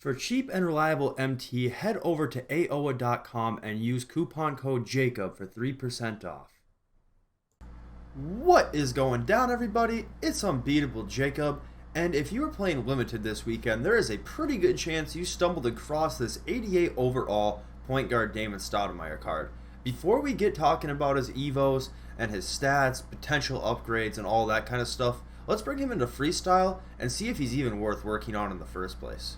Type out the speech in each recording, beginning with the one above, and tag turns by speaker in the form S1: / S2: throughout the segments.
S1: For cheap and reliable MT, head over to aoa.com and use coupon code JACOB for 3% off. What is going down, everybody? It's Unbeatable Jacob, and if you were playing Limited this weekend, there is a pretty good chance you stumbled across this 88 overall point guard Damon Stoudamire card. Before we get talking about his EVOs and his stats, potential upgrades, and all that kind of stuff, let's bring him into freestyle and see if he's even worth working on in the first place.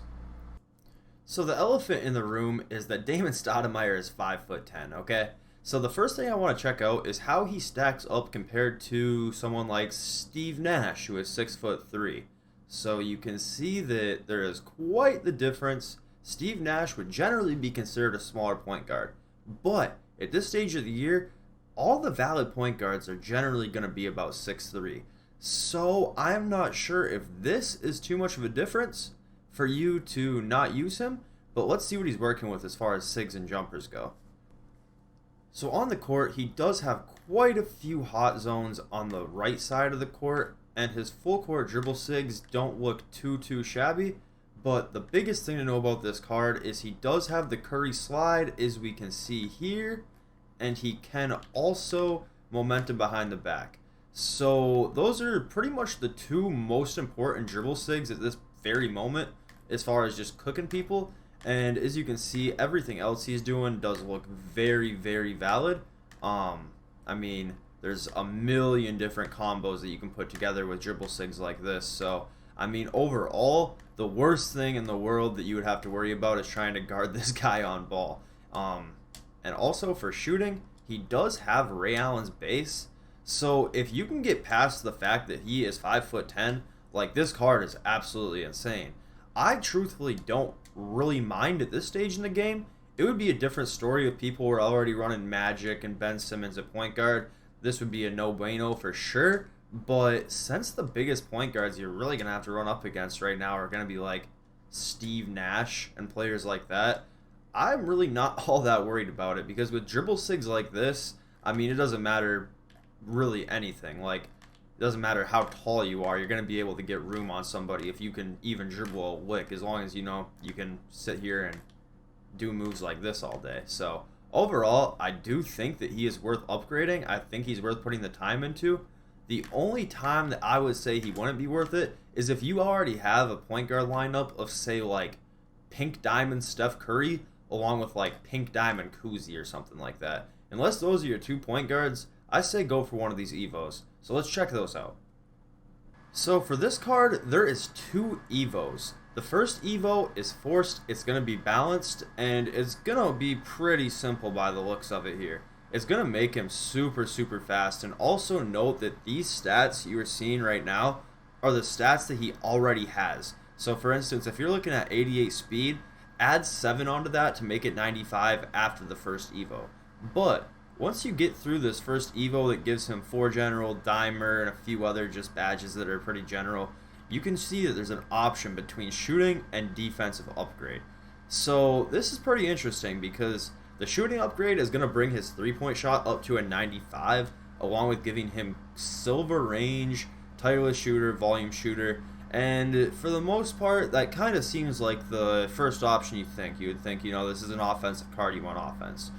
S1: So the elephant in the room is that Damon Stoudamire is 5'10", okay? So the first thing I want to check out is how he stacks up compared to someone like Steve Nash, who is 6'3". So you can see that there is quite the difference. Steve Nash would generally be considered a smaller point guard, but at this stage of the year, all the valid point guards are generally going to be about 6'3". So I'm not sure if this is too much of a difference for you to not use him, but let's see what he's working with as far as SIGs and jumpers go. So on the court, he does have quite a few hot zones on the right side of the court, and his full court dribble SIGs don't look too shabby, but the biggest thing to know about this card is he does have the Curry slide, as we can see here, and he can also momentum behind the back. So those are pretty much the two most important dribble SIGs at this very moment as far as just cooking people. And as you can see, everything else he's doing does look very valid. I mean, there's a million different combos that you can put together with dribble SIGs like this. So, I mean, overall, the worst thing in the world that you would have to worry about is trying to guard this guy on ball. And also for shooting, he does have Ray Allen's base. So if you can get past the fact that he is 5'10", like, this card is absolutely insane. I truthfully don't really mind at this stage in the game. It would be a different story if people were already running Magic and Ben Simmons at point guard. This would be a no-bueno for sure. But since the biggest point guards you're really going to have to run up against right now are going to be like Steve Nash and players like that, I'm really not all that worried about it, because with dribble SIGs like this, I mean, it doesn't matter really anything. Like, it doesn't matter how tall you are, you're going to be able to get room on somebody if you can even dribble a lick, as long as you know you can sit here and do moves like this all day. So overall, I do think that he is worth upgrading. I think he's worth putting the time into. The only time that I would say he wouldn't be worth it is if you already have a point guard lineup of, say, like Pink Diamond Steph Curry along with like Pink Diamond Kuzi or something like that. Unless those are your two point guards, I say go for one of these EVOs. So let's check those out. So for this card, there is two EVOs. The first EVO is forced, it's going to be balanced, and it's going to be pretty simple by the looks of it here. It's going to make him super fast, and also note that these stats you are seeing right now are the stats that he already has. So for instance, if you're looking at 88 speed, add 7 onto that to make it 95 after the first EVO. But once you get through this first EVO that gives him 4 general, dimer, and a few other just badges that are pretty general, you can see that there's an option between shooting and defensive upgrade. So this is pretty interesting, because the shooting upgrade is going to bring his 3-point shot up to a 95, along with giving him silver range, tireless shooter, volume shooter, and for the most part, that kind of seems like the first option you think. You would think, you know, this is an offensive card, you want offense.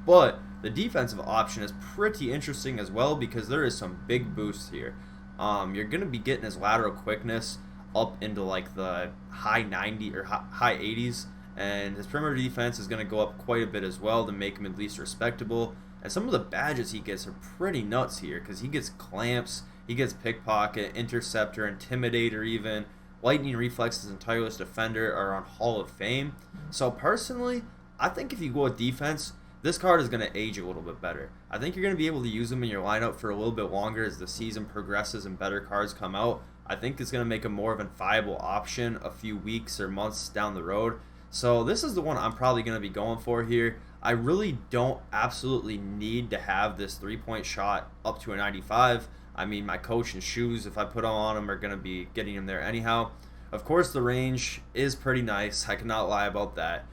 S1: But the defensive option is pretty interesting as well, because there is some big boosts here. You're going to be getting his lateral quickness up into like the high 90 or high 80s, and his perimeter defense is going to go up quite a bit as well to make him at least respectable. And some of the badges he gets are pretty nuts here, because he gets clamps, he gets pickpocket, interceptor, intimidator even, lightning reflexes, and tireless defender are on Hall of Fame. So personally, I think if you go with defense, this card is going to age a little bit better. I think you're going to be able to use him in your lineup for a little bit longer as the season progresses and better cards come out. I think it's going to make him more of a viable option a few weeks or months down the road. So this is the one I'm probably going to be going for here. I really don't absolutely need to have this 3-point shot up to a 95. I mean, my coach and shoes, if I put them on him, are going to be getting him there anyhow. Of course, the range is pretty nice. I cannot lie about that.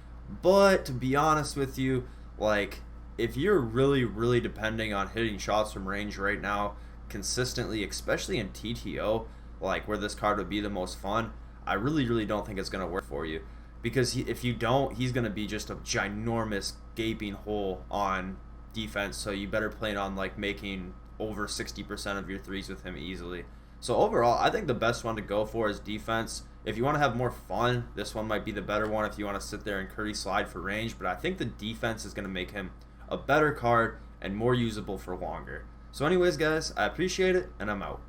S1: But to be honest with you, like, if you're really depending on hitting shots from range right now consistently, especially in TTO, like where this card would be the most fun, I really don't think it's going to work for you. because if you don't, he's going to be just a ginormous gaping hole on defense. So you better plan on like making over 60% of your threes with him easily. So overall, I think the best one to go for is defense. If you want to have more fun, this one might be the better one if you want to sit there and Curry slide for range. But I think the defense is going to make him a better card and more usable for longer. So anyways, guys, I appreciate it, and I'm out.